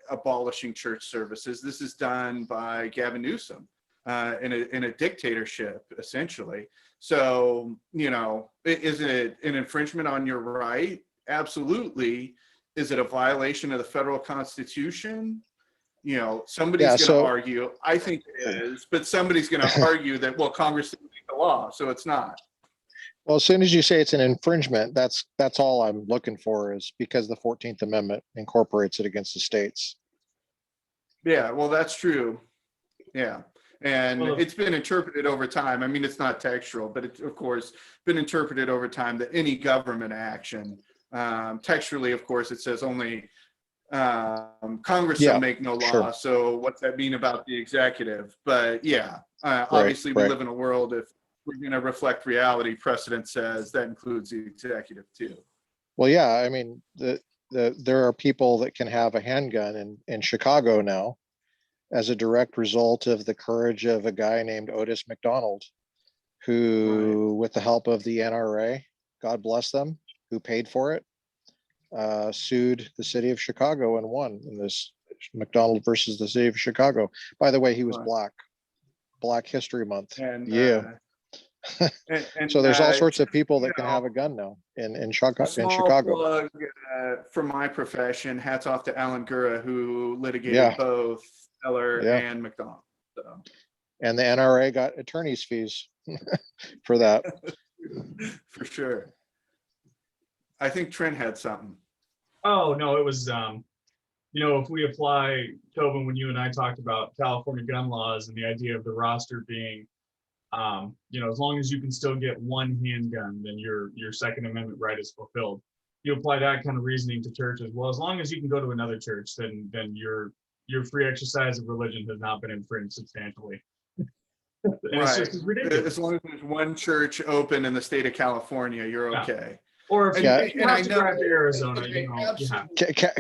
abolishing church services. This is done by Gavin Newsom in a dictatorship, essentially. So, is it an infringement on your right? Absolutely. Is it a violation of the federal Constitution? Somebody's Yeah, going to so argue, I think it is, but somebody's going to argue that, well, Congress didn't make the law, so it's not. well, as soon as you say it's an infringement, that's all I'm looking for, is because the 14th Amendment incorporates it against the states. Yeah, well, that's true. Yeah. And Well, it's been interpreted over time. I mean, it's not textual, but it's, of course, been interpreted over time that any government action, textually, of course, it says only Congress shall Yeah, make no law. sure. So what's that mean about the executive? But yeah, obviously we right. live in a world, if we're going to reflect reality, precedent says that includes the executive too. Well, yeah, I mean, there are people that can have a handgun in Chicago now as a direct result of the courage of a guy named Otis McDonald, who, with the help of the NRA, God bless them, who paid for it, sued the city of Chicago and won in this McDonald versus the city of Chicago. By the way, he was Right. Black History Month. And Yeah. and So there's all sorts just, of people that you can know, have a gun now in a small Chicago. plug for my profession. Hats off to Alan Gura, who litigated Yeah. both Heller Yeah. and McDonald. So. And the NRA got attorney's fees for that. For sure. I think Trent had something. Oh, no, it was, if we apply, Tobin, when you and I talked about California gun laws and the idea of the roster being, as long as you can still get one handgun, then your Second Amendment right is fulfilled. You apply that kind of reasoning to churches. Well, as long as you can go to another church, then your free exercise of religion has not been infringed substantially. And it's Right. just ridiculous. As long as there's one church open in the state of California, you're Yeah. okay. Or if Yeah. you have to drive to Arizona, they you have.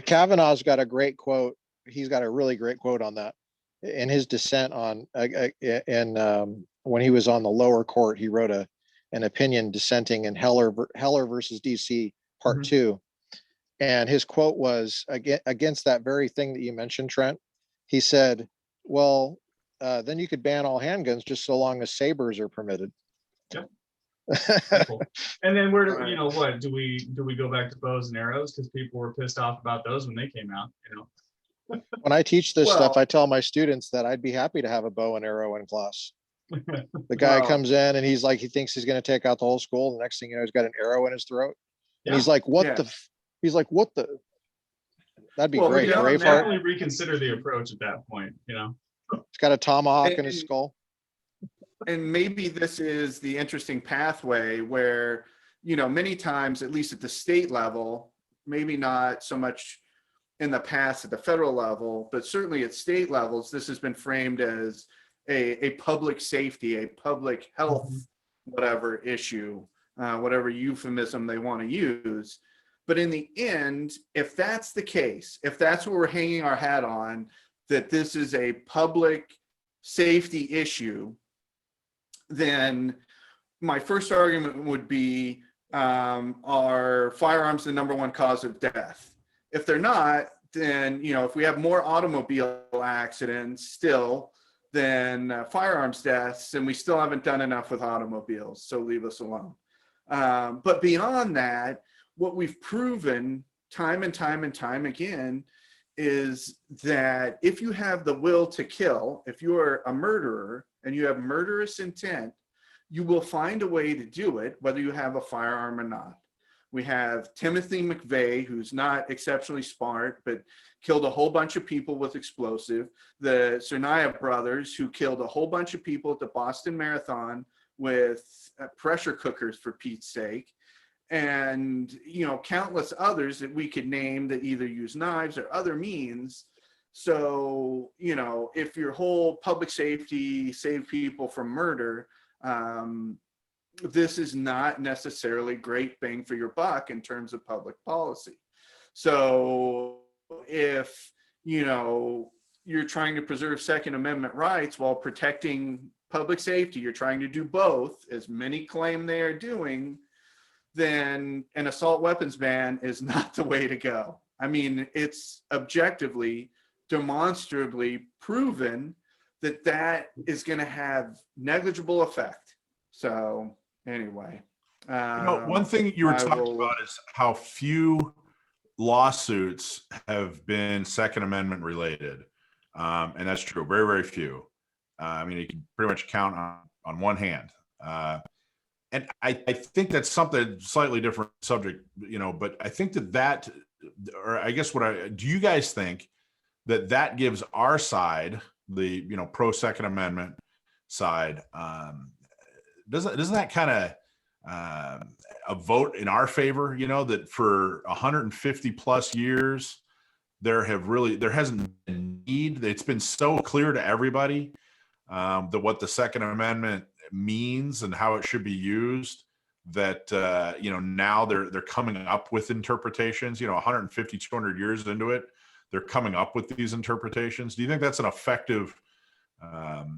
Kavanaugh's got a great quote. He's got a really great quote on that. In his dissent on, when he was on the lower court, he wrote an opinion dissenting in Heller versus DC Part Mhm. 2. And his quote was against that very thing that you mentioned, Trent. He said, well, then you could ban all handguns just so long as sabers are permitted. Yep. Simple. And then where do Right. what do we go back to bows and arrows because people were pissed off about those when they came out? When I teach this stuff, Well- I tell my students that I'd be happy to have a bow and arrow in class. The guy Well- comes in and he's like, he thinks he's going to take out the whole school. The next thing you know, he's got an arrow in his throat. And he's like, what Yeah. the? He's like, what the? That'd be Well, great. we don't Braveheart. Definitely reconsider the approach at that point. He's got a tomahawk in his And- skull. And maybe this is the interesting pathway where, many times, at least at the state level, maybe not so much in the past at the federal level, but certainly at state levels, this has been framed as a public safety, a public health, whatever issue, whatever euphemism they want to use. But in the end, if that's the case, if that's what we're hanging our hat on, that this is a public safety issue, then my first argument would be, are firearms the number one cause of death? If they're not, then, if we have more automobile accidents still than firearms deaths, and we still haven't done enough with automobiles, so leave us alone. But beyond that, what we've proven time and time and time again is that if you have the will to kill, if you are a murderer and you have murderous intent, you will find a way to do it, whether you have a firearm or not. We have Timothy McVeigh, who's not exceptionally smart, but killed a whole bunch of people with explosive. The Tsarnaev brothers, who killed a whole bunch of people at the Boston Marathon with pressure cookers, for Pete's sake. And, countless others that we could name that either use knives or other means So, if your whole public safety, save people from murder, this is not necessarily great bang for your buck in terms of public policy. So if, you're trying to preserve Second Amendment rights while protecting public safety, you're trying to do both, as many claim they are doing, then an assault weapons ban is not the way to go. I mean, it's objectively, demonstrably proven that that is going to have negligible effect. So anyway, One thing you were I talking will- about is how few lawsuits have been Second Amendment related. And that's true. Very, very few. I mean, you can pretty much count on one hand. And I think that's something slightly different subject, but I think or I guess do you guys think that gives our side, the, pro Second Amendment side, doesn't that kind of a vote in our favor, that for 150 plus years, there hasn't been need. It's been so clear to everybody that what the Second Amendment means and how it should be used, that now they're coming up with interpretations. 150, 200 years into it, they're coming up with these interpretations. Do you think that's an effective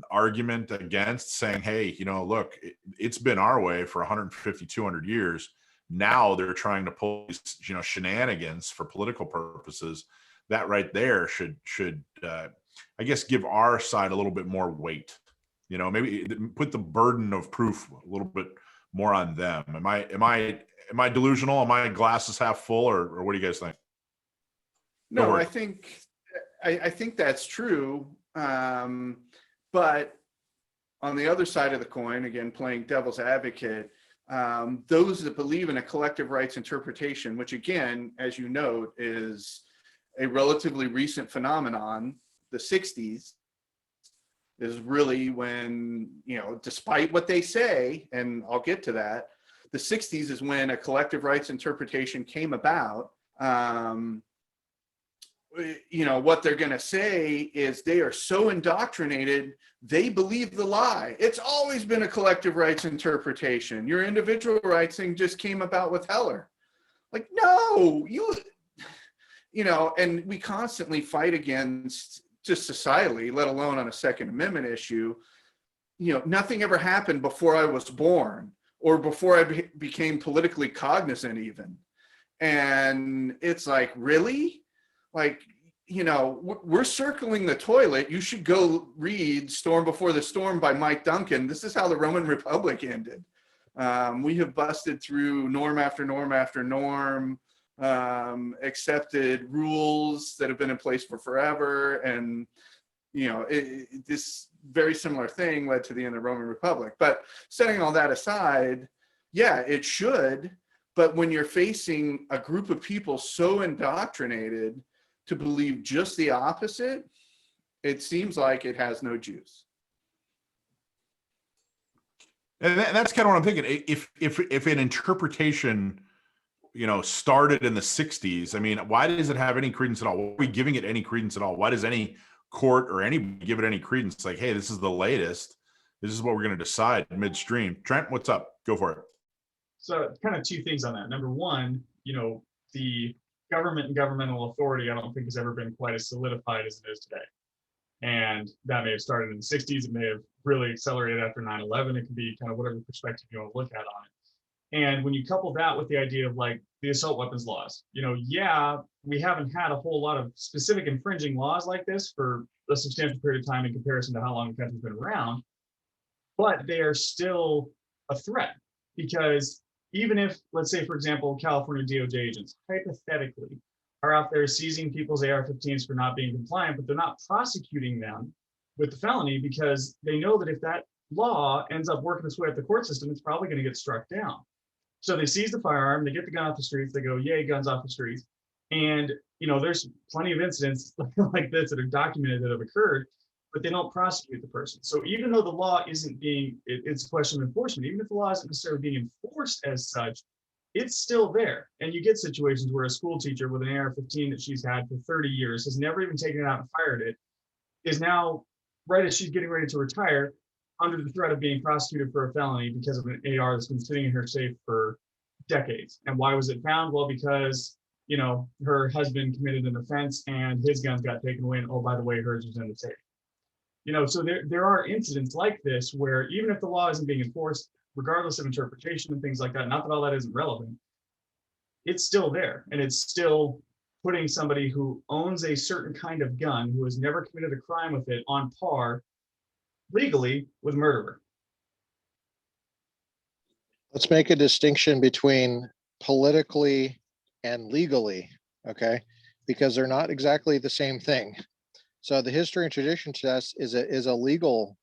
argument against saying, hey, look, it's been our way for 150, 200 years. Now they're trying to pull these, shenanigans for political purposes. That right there should I guess give our side a little bit more weight. Maybe put the burden of proof a little bit more on them. Am I delusional? Am I glasses half full, or what do you guys think? No, I think that's true. But on the other side of the coin, again, playing devil's advocate, those that believe in a collective rights interpretation, which again, as you note, is a relatively recent phenomenon, the 60s is really when, despite what they say, and I'll get to that, the 60s is when a collective rights interpretation came about. What they're going to say is they are so indoctrinated, they believe the lie. It's always been a collective rights interpretation. Your individual rights thing just came about with Heller. Like, no, and we constantly fight against, just societally, let alone on a Second Amendment issue, nothing ever happened before I was born or before I became politically cognizant even. And it's like, really? Like, we're circling the toilet. You should go read Storm Before the Storm by Mike Duncan. This is how the Roman Republic ended. We have busted through norm after norm after norm, accepted rules that have been in place for forever. And, this very similar thing led to the end of the Roman Republic. But setting all that aside, yeah, it should. But when you're facing a group of people so indoctrinated to believe just the opposite, it seems like it has no juice. And that's kind of what I'm thinking. If an interpretation, started in the 60s, I mean, why does it have any credence at all? Why are we giving it any credence at all? Why does any court or anybody give it any credence? Like, hey, this is the latest. This is what we're going to decide midstream. Trent, what's up? Go for it. So kind of two things on that. Number one, the government and governmental authority, I don't think has ever been quite as solidified as it is today. And that may have started in the 60s. It may have really accelerated after 9/11. It can be kind of whatever perspective you want to look at on it. And when you couple that with the idea of like the assault weapons laws, yeah, we haven't had a whole lot of specific infringing laws like this for a substantial period of time in comparison to how long the country's been around, but they are still a threat. Because even if, let's say, for example, California DOJ agents hypothetically are out there seizing people's AR-15s for not being compliant, but they're not prosecuting them with the felony because they know that if that law ends up working its way up the court system, it's probably going to get struck down. So they seize the firearm, they get the gun off the streets, they go, yay, guns off the streets. And, there's plenty of incidents like this that are documented that have occurred, but they don't prosecute the person. So even though the law isn't being, it's a question of enforcement, even if the law isn't necessarily being enforced as such, it's still there. And you get situations where a school teacher with an AR-15 that she's had for 30 years, has never even taken it out and fired it, is now, right as she's getting ready to retire, under the threat of being prosecuted for a felony because of an AR that's been sitting in her safe for decades. And why was it found? Well, because, you know, her husband committed an offense and his guns got taken away. And oh, by the way, hers was in the safe. You know, so there are incidents like this where even if the law isn't being enforced, regardless of interpretation and things like that, not that all that isn't relevant, it's still there. And it's still putting somebody who owns a certain kind of gun, who has never committed a crime with it, on par legally with murderer. Let's make a distinction between politically and legally, okay? Because they're not exactly the same thing. So the history and tradition test is a legal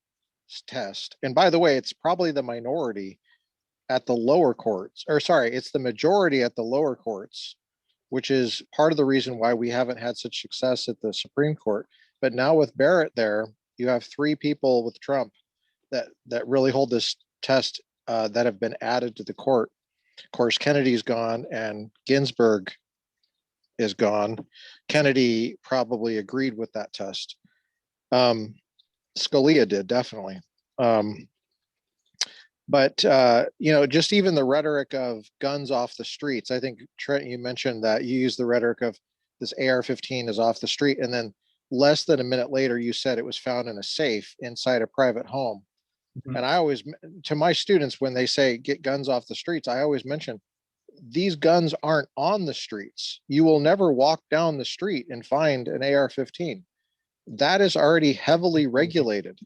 test. And by the way, it's probably the minority at the lower courts, or sorry, it's the majority at the lower courts, which is part of the reason why we haven't had such success at the Supreme Court. But now with Barrett there, you have 3 people with Trump that really hold this test, that have been added to the court. Of course, Kennedy's gone and Ginsburg is gone. Kennedy probably agreed with that test. Scalia did, definitely. But you know, just even the rhetoric of guns off the streets. I think Trent, you mentioned that you used the rhetoric of this AR-15 is off the street, and then less than a minute later, you said it was found in a safe inside a private home. Mhm. And I always, to my students, when they say get guns off the streets, I always mention these guns aren't on the streets. You will never walk down the street and find an AR-15. That is already heavily regulated,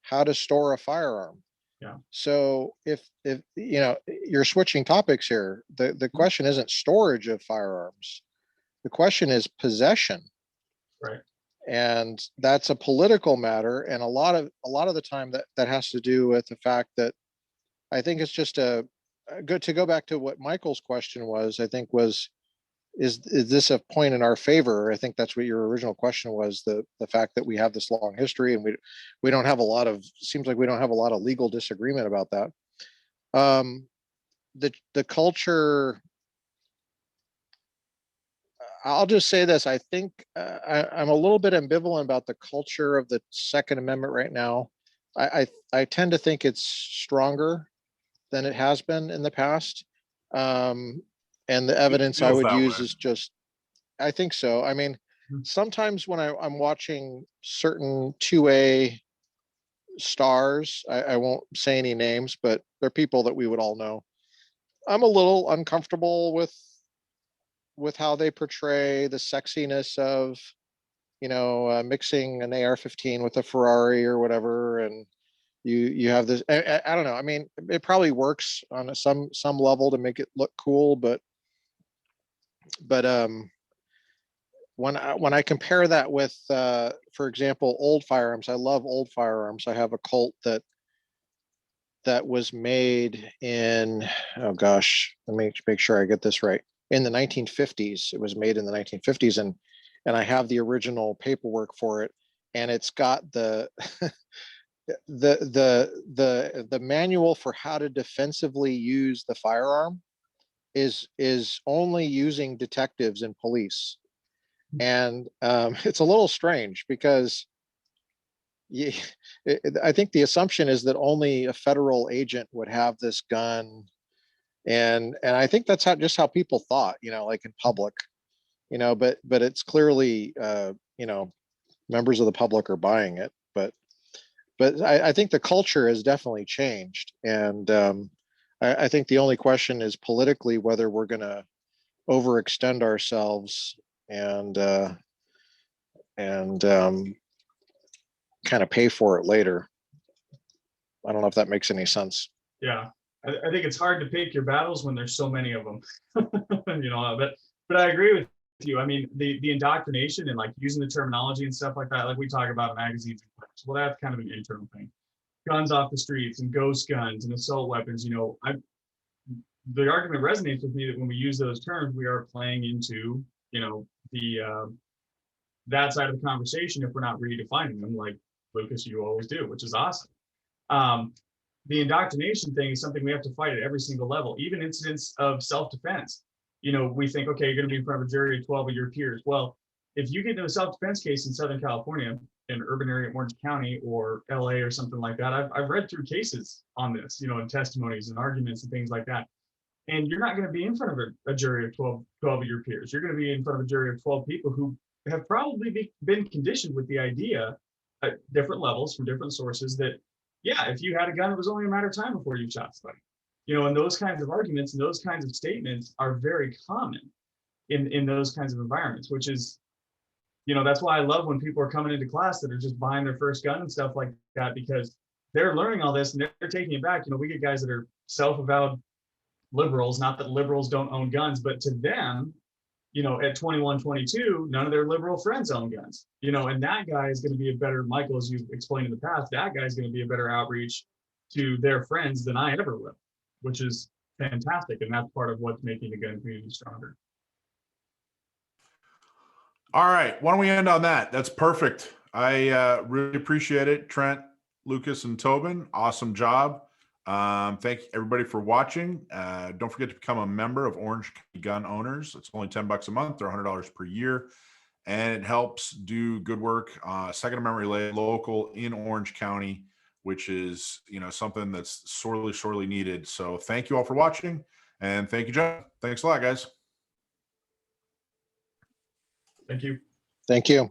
how to store a firearm. Yeah. So if you know, you're switching topics here, the question isn't storage of firearms. The question is possession. Right. And that's a political matter. And a lot of the time that has to do with the fact that I think it's just a good to go back to what Michael's question was, I think was, is this a point in our favor? I think that's what your original question was, the fact that we have this long history and we don't have a lot of, seems like we don't have a lot of legal disagreement about that. The culture, I'll just say this, I think I'm a little bit ambivalent about the culture of the Second Amendment right now. I tend to think it's stronger than it has been in the past. And the evidence I feels would that use way. is just, I think so. I mean, Mhm. sometimes when I'm watching certain 2A stars, I won't say any names, but they're people that we would all know. I'm a little uncomfortable with how they portray the sexiness of, you know, mixing an AR-15 with a Ferrari or whatever, and you have this. I don't know. I mean, it probably works on some level to make it look cool, but when I compare that with, for example, old firearms, I love old firearms. I have a Colt that was made in, oh gosh, let me make sure I get this right. In the 1950s, it was made in the 1950s, and I have the original paperwork for it, and it's got the the manual for how to defensively use the firearm is only using detectives and police. And it's a little strange because you, I think the assumption is that only a federal agent would have this gun, and I think that's just how people thought, you know, like in public, you know, but it's clearly you know, members of the public are buying it, but I think the culture has definitely changed, and I think the only question is politically whether we're going to overextend ourselves and and kind of pay for it later. I don't know if that makes any sense. Yeah. I think it's hard to pick your battles when there's so many of them. You know, but I agree with you. I mean, the indoctrination and like using the terminology and stuff like that, like we talk about magazines and clips. Well, that's kind of an internal thing. Guns off the streets and ghost guns and assault weapons, you know, the argument resonates with me that when we use those terms, we are playing into, you know, that side of the conversation if we're not redefining them, like Lucas, you always do, which is awesome. the indoctrination thing is something we have to fight at every single level, even incidents of self-defense. You know, we think, okay, you're going to be in front of a jury of 12 of your peers. Well, if you get into a self-defense case in Southern California, in an urban area, Orange County or LA or something like that, I've read through cases on this, you know, and testimonies and arguments and things like that. And you're not going to be in front of a jury of 12 of your peers. You're going to be in front of a jury of 12 people who have probably been conditioned with the idea at different levels from different sources that, yeah, if you had a gun, it was only a matter of time before you shot somebody. You know, and those kinds of arguments and those kinds of statements are very common in those kinds of environments, which is, you know, that's why I love when people are coming into class that are just buying their first gun and stuff like that, because they're learning all this and they're taking it back. You know, we get guys that are self-avowed liberals, not that liberals don't own guns, but to them, you know, at 21, 22, none of their liberal friends own guns, you know, and that guy is going to be a better, Michael, as you've explained in the past, that guy is going to be a better outreach to their friends than I ever will, which is fantastic. And that's part of what's making the gun community stronger. All right. Why don't we end on that? That's perfect. I really appreciate it. Trent, Lucas, and Tobin, awesome job. Thank you everybody for watching. Don't forget to become a member of Orange County Gun Owners. It's only $10 a month or $100 per year. And it helps do good work, Second Amendment related, local in Orange County, which is, you know, something that's sorely needed. So thank you all for watching. And thank you, John. Thanks a lot, guys. Thank you. Thank you.